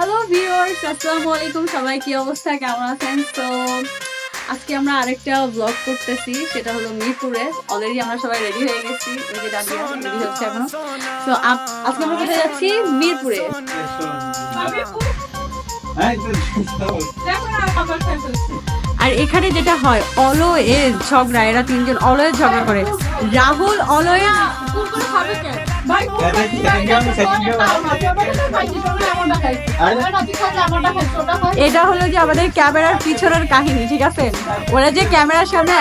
Hello viewers, আসসালামু আলাইকুম। সবাই কি অবস্থা, কেমন আছেন? তো আজকে আমরা আরেকটা ব্লগ করতেছি, সেটা হলো মিরপুরে। অলরেডি আমরা সবাই রেডি হয়ে গেছি, এই যে দাঁড়িয়ে রেডি হচ্ছে এখনো। তো আজকে আমরা কোথায় যাচ্ছি? মিরপুরে। আর এখানে যেটা হয়, অলওয়েজ ঝগড়া, এরা তিনজন অলওয়েজ ঝগড়া করে। রাহুল অলওয়েজ এটা হলো যে আমাদের ক্যামেরার পিছনের কাহিনী, ঠিক আছে? ওরা যে ক্যামেরার সামনে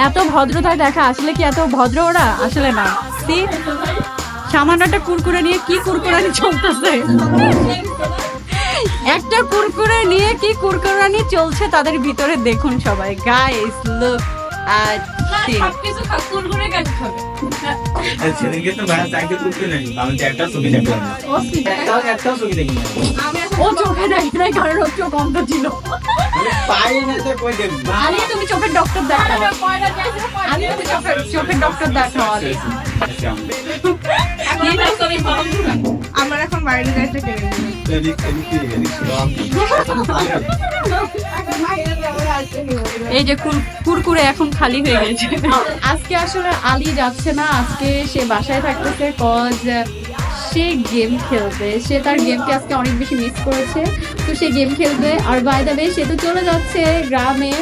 এত ভদ্রতায় দেখা, আসলে কি এত ভদ্র ওরা? আসলে না। সামান্য একটা কুরকুরে নিয়ে কি কুরকুরানি চলতেছে, একটা কুরকুরে নিয়ে কি কুরকুরানি চলছে তাদের ভিতরে, দেখুন সবাই। Guys look at this. Kurkure কাজ খাবে। সেদিনকে তো ভাই চাইতে করতে নেই, আমি একটা ছবি দেখলাম, একটা ছবি দেখি ও চোখে দেখে নাই, কারণ ওর চোখ অন্ধ ছিল। পাই না তো কই দেখব। আরে তুমি চোখের ডক্টর দেখাও, আমি তুমি চোখের ডক্টর দেখাও। আমার এখন বাইরে যাইতে কেনে এই যে কুরকুরে এখন খালি হয়ে গেছে। আজকে আসলে আলী যাচ্ছে না, আজকে সে বাসায় থাকতেছে, কজ সে গেম খেলবে। সে তার গেমকে আজকে অনেক বেশি মিস করেছে, তো সে গেম খেলবে। আর বাই দ্য ওয়ে, সে তো চলে যাচ্ছে গ্রামে,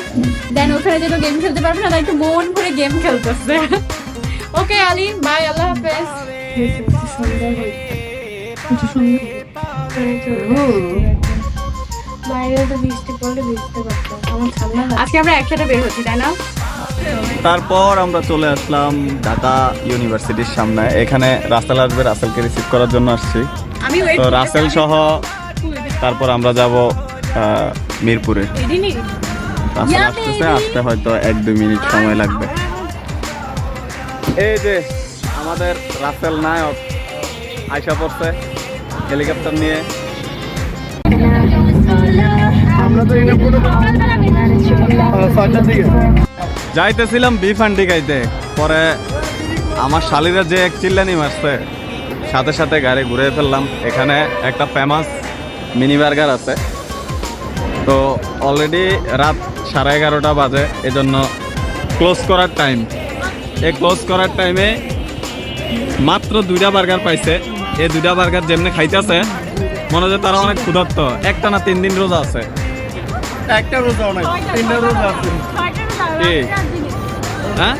দেন ওখানে যেন গেম খেলতে পারবে না, তাই একটু মন করে গেম খেলতেছে। ওকে আলী, বাই, আল্লাহ হাফেজ। আজকে আমরা একসাথে বের হচ্ছি, তাই না? তারপর আমরা চলে আসলাম ঢাকা ইউনিভার্সিটির সামনে। এখানে রাসেল আসবে, রাসেলকে রিসিভ করার জন্য আসছি। তো রাসেল সহ তারপর আমরা যাব মিরপুরে। রাসেল আসতেছে, আসতে হয়তো 1-2 মিনিট সময় লাগবে। এই যে আমাদের রাসেল নায়ক আইসা পড়ছে হেলিকপ্টার নিয়ে। যাইতেছিলাম বিফ হান্ডি খাইতে, পরে আমার শালিরা যে এক চিল্লানি মারছে, সাথে সাথে গাড়ি ঘুরে ফেললাম। এখানে একটা ফেমাস মিনি বার্গার আছে, তো অলরেডি রাত 11:30 বাজে, এজন্য ক্লোজ করার টাইম। এই ক্লোজ করার টাইমে মাত্র 2টা বার্গার পাইছে। এই 2টা বার্গার যেমনি খাইতেছে, মনে হয় তারা অনেক ক্ষুধার্ত। একটা না 3 দিন রোজা আছে, একটা রোজা অনেক, 3টা রোজা আছে। হ্যাঁ,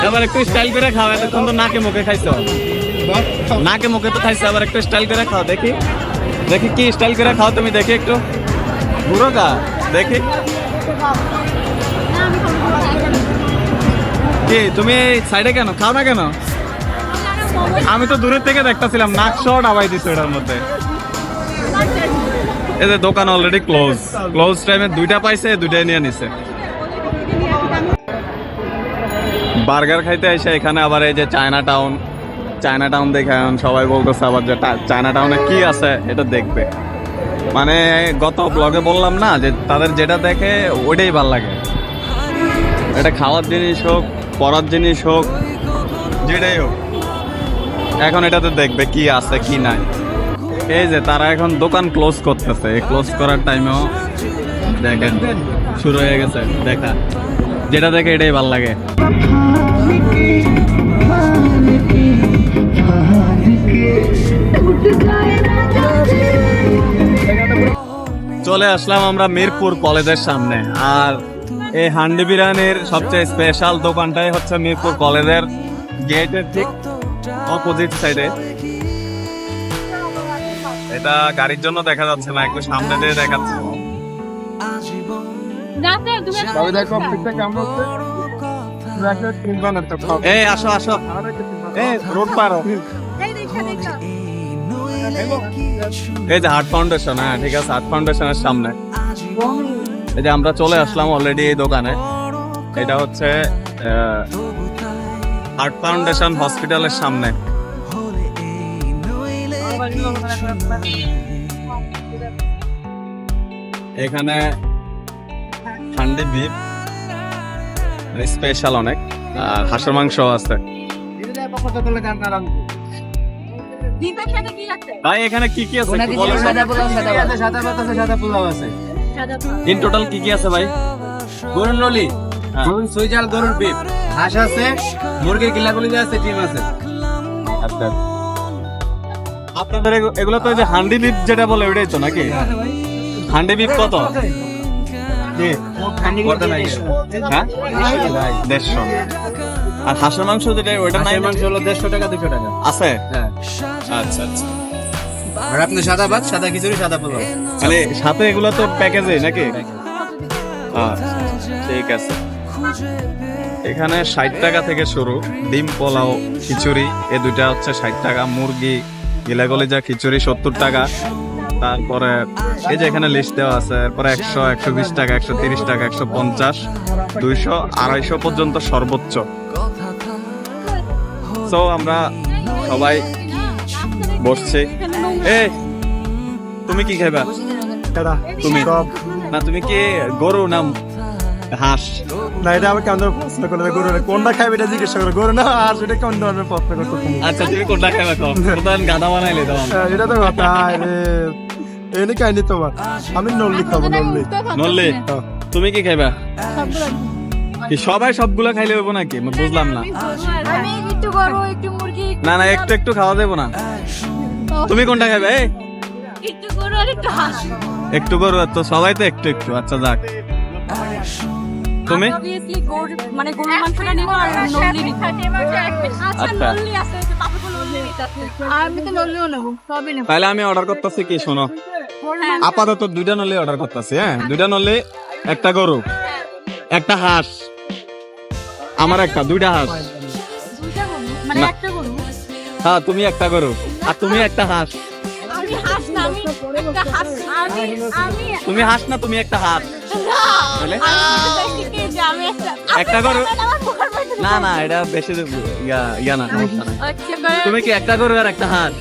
এবার একটু স্টাইল করে খাও, এতক্ষণ তো নাকে মুখে খাইছো, নাকে মুখে তো খাইছো, আবার একটু স্টাইল করে খাও। দেখি দেখি কি স্টাইল করে খাও তুমি, দেখি একটু ঘুরো গা, দেখি কি তুমি সাইডে কেন খাও না কেন? আমি তো দূরের থেকে দেখতেছিলাম, নাক শর্ট আবাই দিছো এটার মধ্যে। এই যে দোকান অলরেডি ক্লোজ টাইমে 2টা পাইছে, 2টাই নিয়ে নিছে। বার্গার খাইতে এসে এখানে আবার এই যে চায়না টাউন দেখে এখন সবাই বলতেছে আবার যে চায়না টাউনে কি আছে এটা দেখবে। মানে গত ব্লগে বললাম না যে তাদের যেটা দেখে ওইটাই ভাল লাগে, এটা খাওয়ার জিনিস হোক, পড়ার জিনিস হোক, যেটাই হোক, এখন এটাতে দেখবে কি আছে কি নাই। এই যে তারা এখন দোকান ক্লোজ করতেছে, ক্লোজ করার টাইমেও দেখেন শুরু হয়ে গেছে দেখা, যেটা দেখে এটাই ভাল লাগে। চলে আসলাম আমরা মিরপুর কলেজের সামনে। আর এই হান্ডি বিরিয়ানির সবচেয়ে স্পেশাল দোকানটাই হচ্ছে মিরপুর কলেজের গেটের ঠিক অপোজিট সাইডে। এটা গাড়ির জন্য দেখা যাচ্ছে না, একটু সামনে দিয়ে দেখাচ্ছে। এই আসো আসো, রোড পারো। এই যে হার্ট ফাউন্ডেশন, হ্যাঁ ঠিক আছে, হার্ট ফাউন্ডেশনের সামনে। এই যে আমরা চলে আসলাম অলরেডি এই দোকানে। এটা হচ্ছে হার্ট ফাউন্ডেশন হসপিটালের সামনে। এখানে হান্ডি বিফ স্পেশাল অনেক, আর হাঁসের মাংস আছে। ডিমের সাথে কি আছে? ভাই এখানে কি কি আছে একটু বলেন। সাদা পোলাও, সাদা ভাত আছে, সাদা পোলাও আছে। সাদা ভাত। ইন টোটাল কি কি আছে ভাই? গরুর নলি, হ্যাঁ। গরুর সুইজাল, গরুর বিপ, হাঁস আছে, মুরগির গিলাগুলি আছে, ডিম আছে। আচ্ছা আপনাদের এগুলো তো ওই যে হান্ডি বিপ যেটা বলে ওইটাই তো নাকি? হান্ডি বিপ কত? কত লাগে? হ্যাঁ 150। আর হাঁসের মাংস যেটা ওইটা নাই? হাঁসের মাংস হলো 150 টাকা, 200 টাকা। আছে? হ্যাঁ। আচ্ছা আচ্ছা। আর আপনি সাদা ভাত, সাদা খিচুড়ি, সাদা পোলাও। মানে সাথে এগুলো তো প্যাকেজে নাকি? আচ্ছা, ঠিক আছে। এখানে 60 টাকা থেকে শুরু, ডিম পোলাও খিচুড়ি এই দুইটা হচ্ছে 60 টাকা, মুরগি গিলাগলি যা খিচুড়ি 70 টাকা, তারপরে এই যে এখানে লিস্ট দেওয়া আছে, এরপরে 100, 120 টাকা, 130 টাকা, 150, 200, 250 পর্যন্ত সর্বোচ্চ। তো আমরা সবাই বসছি। এই তুমি কি খাইবা? তুমি না, তুমি কি গরু না হাঁস? না এটা আবার কেমন ধরনের প্রশ্ন করলে গরু কোনটা খাইবে এটা জিজ্ঞেস করে গরু না আর সেটা কোন ধরনের প্রশ্ন করতে তুমি? আচ্ছা তুমি কোনটা খাইবা? কোনটা গাদা বানাইলে তো এটা তো কথা রে এনে কাহিনী তোমার আমি নল্লি খাবো নল্লি নল্লে। তুমি কি খাইবা? কি সবাই সবগুলা খাইলে হইব নাকি? আমি বুঝলাম না। আমি একটু গরু, একটু মুরগি, না না, একটু একটু খাওয়া দেবো না। তুমি কোনটা খাইবে? এই একটু গরু আর একটু হাঁস। একটু গরু, তো সবাই তো একটু একটু। আচ্ছা যাক, তুমি? Obviously গরু মানে গরুর মাংসটা নিব আর নল্লি নিব। আচ্ছা আচ্ছা। নল্লি আছে, ওই যে বাবুকে নল্লি নিতে আছে। আমি তো নল্লিও নেব, সবই নেব। তাহলে আমি অর্ডার করতেছি কি শোনো, হ্যাঁ। আপাতত 2টা নলি অর্ডার করতেছি। হ্যাঁ 2টা নলি, একটা গরু, একটা হাঁস, আমার একটা, 2টা হাঁস। দুইটা গরু মানে না। একটা গরু। হ্যাঁ তুমি একটা গরু আর তুমি একটা হাঁস। আমি হাঁস না, আমি একটা হাঁস। আমি তুমি হাঁস না, তুমি একটা হাঁস। তাহলে? আমি একটা গরু? না না, এটা বেশি ইয়া না, সমস্যা নাই। তুমি কি একটা গরু আর একটা হাঁস?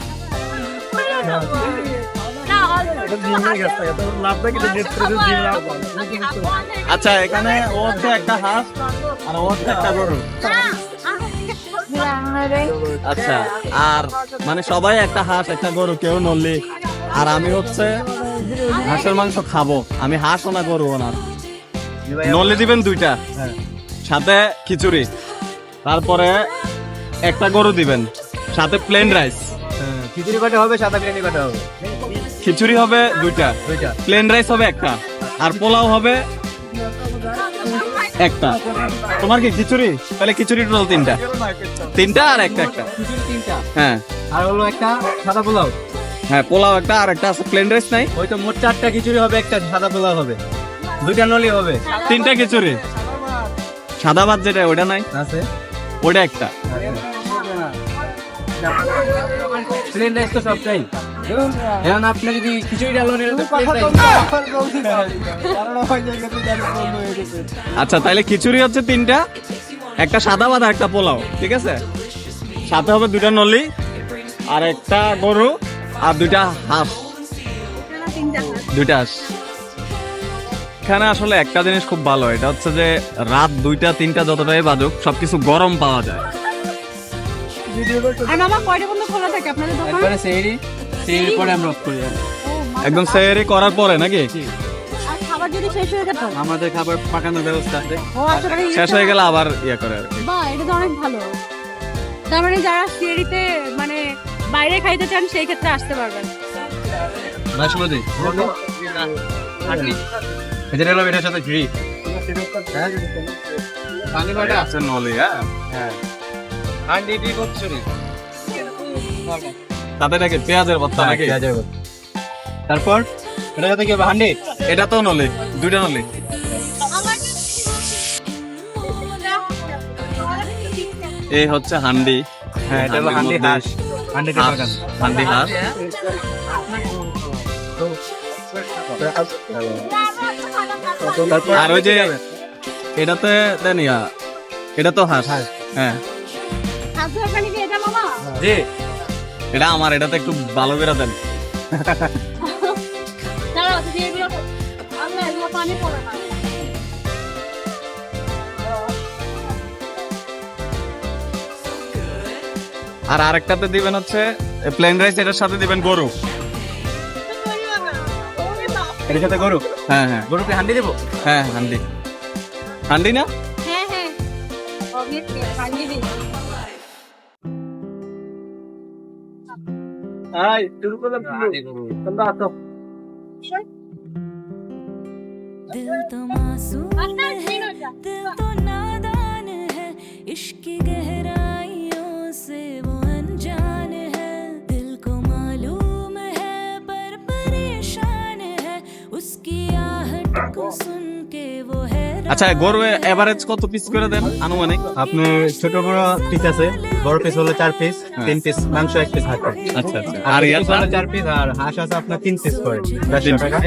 আচ্ছা এখানে ও হচ্ছে একটা হাঁস আর ও হচ্ছে একটা গরু। আচ্ছা, আর মানে সবাই একটা হাঁস একটা গরু, কেউ নল্লি। আর আমি হচ্ছে হাঁসের মাংস খাবো, আমি হাঁসও না গরুও না। নল্লি দিবেন 2টা, সাথে খিচুড়ি, তারপরে একটা গরু দিবেন, সাথে প্লেন রাইস। খিচুড়ি কটা হবে, সাদা বিরিয়ানি কটা হবে? খিচুড়ি হবে 2টা, প্লেন রাইস হবে একটা, আর পোলাও হবে একটা। তোমার কি খিচুড়ি? তাহলে খিচুড়ি টোটাল 3টা আর একটা একটা। খিচুড়ি 3টা, হ্যাঁ আর হলো একটা সাদা পোলাও। হ্যাঁ পোলাও একটা, আর একটা আছে প্লেন রাইস নাই? ওই তো মোট 4টা খিচুড়ি হবে, একটা সাদা পোলাও হবে, 2টা নলি হবে। 3টা খিচুড়ি, সাদা ভাত যেটা ওটা নাই, আছে ওটা একটা। প্লেন রাইস তো সবটাই। এখন আপনি যদি খিচুড়ি ডাল নেন তো প্লেন রাইস। আচ্ছা তাহলে খিচুড়ি হচ্ছে 3টা, একটা সাদা ভাত আর একটা পোলাও, ঠিক আছে? সাথে হবে 2টা নলি আর একটা গরু আর 2টা হাঁস। 2টা হাঁস। এখানে আসলে একটা জিনিস খুব ভালো, এটা হচ্ছে যে রাত 2টা 3টা যতটাই বাজুক সবকিছু গরম পাওয়া যায়। আর মামা কয়টা পর্যন্ত খোলা থাকে আপনাদের দোকান? একবারে সেহরি পরে আমরা অফ করি। একদম সেহরি করার পরে নাকি? আর খাবার যদি শেষ হয়ে যেত? আমাদের খাবার পাকানোর ব্যবস্থা আছে। ও আচ্ছা, মানে শেষ হয়ে গেলে আবার ইয়ে করে আর কি। বাহ, এটা তো অনেক ভালো। তার মানে যারা সিএরিতে মানে বাইরে খাইতে চান সেই ক্ষেত্রে আসতে পারবেন। বাসমতি এটা হলো এটার সাথে ফ্রি। পানি কয়টা? আচ্ছা নলি, হ্যাঁ হ্যাঁ, হান্ডি ডি কচুরি। তাতে নাকি পেঁয়াজের ভর্তা নাকি? তারপর এটা সাথে কি হবে? হান্ডি। এটা তো নলি, 2টা নলি। এই হচ্ছে হান্ডি। হ্যাঁ, এটা হলো হান্ডি হাঁস। হান্ডিতে হাঁস, পাকানো। হান্ডি হাঁস। আর ওই যে এটাতে দেন ইয়া, এটা তো হাঁস। হ্যাঁ হাজার পানি দিয়ে এটা মামা? জি, এটা আমার, এটাতে একটু ভালো করে দেন। দাঁড়াও, দিয়ে দিও। আল্লাহ, এগুলো পানি পড়ে না। আর আরেকটাতে দিবেন হচ্ছে প্লেন রাইস এটার সাথে দিবেন গরু। এর সাথে গরু, হ্যাঁ হ্যাঁ গরুকে হান্ডি দেবো। হ্যাঁ, হান্ডি হান্ডি না হ্যাঁ হ্যাঁ অবভিয়াসলি হান্ডি দিই। আয় শুরু করলাম, তোমরা আসো। दिल तो मासूम है, दिल तो नादान है, इश्क की गहराइयों से वो अनजान है, दिल को मालूम है पर परेशान है, उसकी आहट को सुन के वो हैरान। আচ্ছা গরু এভারেজ কত পিস করে দেন আনুমানিক? আপনি ছোট বড় পিস আছে, বড় পিস হলো 4 পিস, 3 পিস মাংস, 1 পিস হাঁস। আচ্ছা আচ্ছা। আর আর ইয়ার ইয়ার হলো 4 পিস, আর হাঁস আছে আপনার 3 পিস করে 150 টাকা।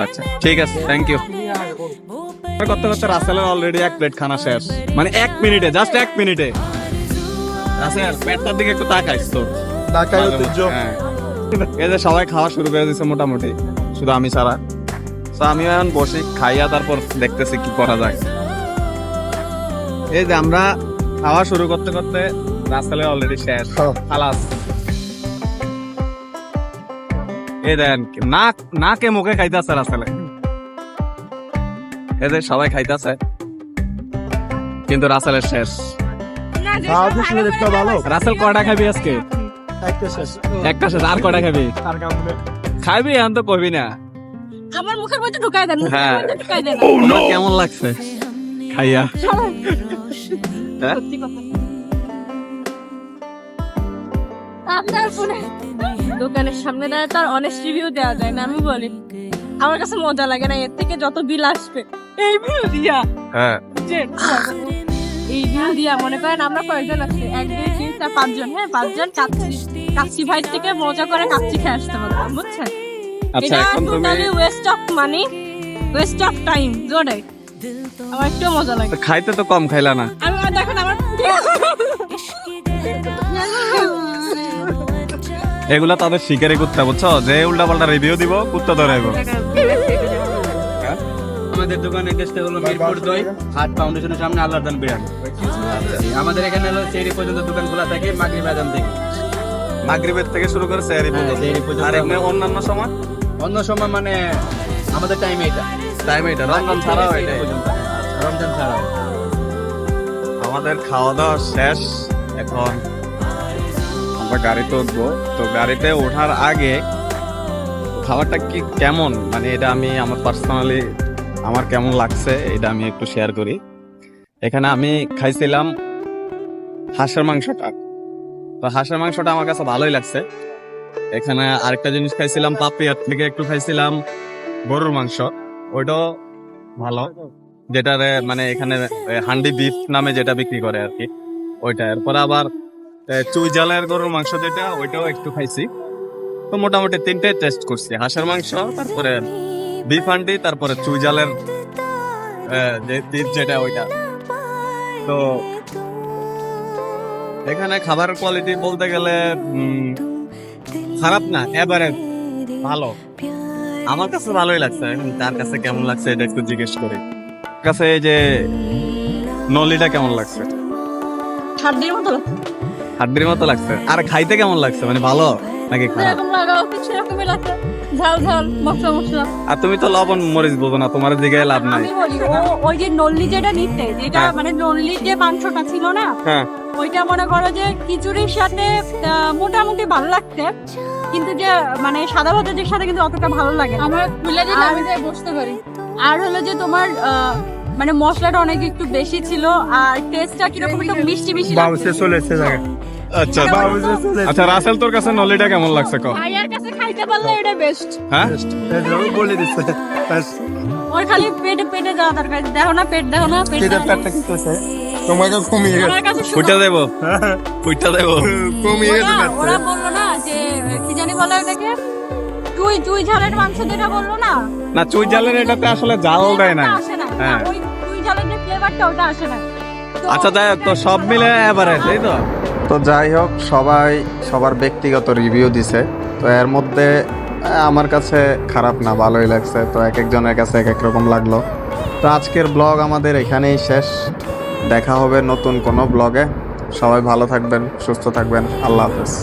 আচ্ছা ঠিক আছে, থ্যাংক ইউ। করতে করতে রাসেলের অলরেডি 1 প্লেট খানা শেষ, মানে 1 মিনিটে, জাস্ট 1 মিনিটে। রাসেল পেটটার দিকে একটু তাকাইস তো। ঢাকায় ঐতিহ্য। হ্যাঁ। এই যে সবাই খাওয়া শুরু করে দিয়েছে মোটামুটি, শুধু আমি ছাড়া। তো আমি এখন বসে খাইয়া তারপর দেখতেছি কি করা যায়। এই যে আমরা খাওয়া শুরু করতে করতে রাসেলের অলরেডি শেষ, খালাস। এই দেন নাকে মুখে খাইতেছে রাসেলে। এই যে সবাই খাইতেছে কিন্তু রাসেলের শেষ। খাওয়া দিলে দেখতে ভালো। রাসেল কয়টা খাবি আজকে? একটা শেষ। একটা শেষ, আর কয়টা খাবি? আর কামনে খাবি এখন তো কবি না। আমার মুখের মধ্যে ঢুকাই দেন, মুখের হ্যাঁ। মধ্যে ঢুকাই দেন। তোমার কেমন লাগছে খাইয়া? হ্যাঁ? সত্যি কথা। আপনার ফোনে দোকানের সামনে দাঁড়িয়ে তার অনেস্ট রিভিউ দেওয়া যায় না, আমি বলি আমার কাছে মজা লাগে না, এর থেকে যত বিল আসবে এই বিল দিয়া, হ্যাঁ। এই বিল দিয়া মনে করেন আমরা কয়েকজন আছি, 1 2 3 4 5 জন, হ্যাঁ 5 জন কাচ্চি ভাই থেকে মজা করে কাচ্চি খেয়ে আসতে পারবো, বুঝছেন? আচ্ছা এটা এখন তুমি totally West of money, West of time, জোরে আমার একটু মজা লাগে। খাইতে তো কম খাইলা না। আমি দেখেন আমার এগুলা তাদের শিকারি কুত্তা, বুঝছো? যে উল্টা পাল্টা রিভিউ দিব কুত্তা ধরে আইবো। আমাদের দোকানের দেশটা হলো মিরপুর 2 হাট ফাউন্ডেশনের সামনে আল্লাহর দান বিরিয়ানি। আমাদের এখানে হলো সেরি পর্যন্ত দোকান খোলা থাকে, মাগরিব আজান থেকে। মাগরিবের থেকে শুরু করে সেহরি পর্যন্ত। সেহরি পর্যন্ত। আর এমনি অন্যান্য সময় অন্য সময় মানে আমাদের টাইম এটা, টাইম এটা রমজান ছাড়াও এটাই। রমজান ছাড়াও। আমাদের খাওয়া দাওয়া শেষ, এখন আমরা গাড়িতে উঠবো। তো গাড়িতে ওঠার আগে খাবারটা কি কেমন, মানে এটা আমি আমার পার্সোনালি আমার কেমন লাগছে এটা আমি একটু শেয়ার করি। এখানে আমি খাইছিলাম হাঁসের মাংসটা, তো হাঁসের মাংসটা আমার কাছে ভালোই লাগছে। এখানে আরেকটা জিনিস খাইছিলাম, পাপিয়ার থেকে একটু খাইছিলাম গরুর মাংস, ওইটাও ভালো, যেটারে মানে এখানে হান্ডি বিফ নামে যেটা বিক্রি করে আর কি ওইটা। এরপরে আবার চুই জালের গরুর মাংস যেটা, ওইটাও একটু খাইছি। তো মোটামুটি 3টে টেস্ট করছি, হাঁসের মাংস, তারপরে বিফ হান্ডি, তারপরে চুই জালের যে বিফ যেটা ওইটা। তো এখানে খাবারের কোয়ালিটি বলতে গেলে খারাপ না, এভারেজ ভালো। আমার কাছে ভালোই লাগছে, এখন তার কাছে কেমন লাগছে এটা একটু জিজ্ঞেস করি। কাছে এই যে নলিটা কেমন লাগছে? হাড্ডির মতো হাড্ডির মতো লাগছে। আর খাইতে কেমন লাগছে, মানে ভালো নাকি খারাপ? যেরকম লাগা উচিত সেরকমই লাগছে, ঝাল ঝাল মশলা মশলা। আর তুমি তো লবণ মরিচ বোঝো না, তোমার দিকে লাভ নাই। আমি বলি ওই যে নল্লি যেটা নিতে, যেটা হ্যাঁ। মানে নল্লির যে মাংসটা ছিল না, হ্যাঁ ওইটা মনে করো যে খিচুড়ির সাথে মোটামুটি ভালো লাগছে, কিন্তু যে মানে সাদা ভাতের সাথে কিন্তু অতটা ভালো লাগে না। আমার খুলে দিলে আমি যাই বসতে পারি। আর হলো যে তোমার মানে মশলাটা অনেক একটু বেশি ছিল, আর টেস্টটা কিরকম একটু মিষ্টি মিষ্টি বাবু লাগছে। সে চলে এসেছে জায়গা। আচ্ছা বাবু সে চলে আচ্ছা, রাসেল তোর কাছে নলিটা কেমন লাগছে ক? ভাইয়ার কাছে খাইতে পারলে এটা বেস্ট। হ্যাঁ এসেছে। বলে দিচ্ছে। ওর খালি পেটে পেটে যাওয়া দরকার, দেখো না পেট, দেখো না পেট। পেটের পেটটা কি করছে? তোমাকে কমিয়ে গেছে। আমার কাছে কুইটা দেবো, কুইটা দেবো। কমিয়ে গেছে পেটটা। ওরা বললো না যে কি জানি বলে ওটাকে, চুই চুই ঝালের মাংস যেটা বললো না, না চুই জালের এটাতে আসলে জাল দেয় না। ফ্লেভারটা আসে না। হ্যাঁ। ওই চুই ঝালের যে ফ্লেভারটা ওটা আসে না। তো আচ্ছা যাই হোক, তো সব মিলে এভারেজ, তাই তো? তো যাই হোক, সবাই সবার ব্যক্তিগত রিভিউ দিছে, তো এর মধ্যে আমার কাছে খারাপ না, ভালোই লাগছে। তো এক একজনের কাছে এক এক রকম লাগলো। তো আজকের ব্লগ আমাদের এখানেই শেষ, দেখা হবে নতুন কোনো ব্লগে। সবাই ভালো থাকবেন, সুস্থ থাকবেন, আল্লাহ হাফেজ।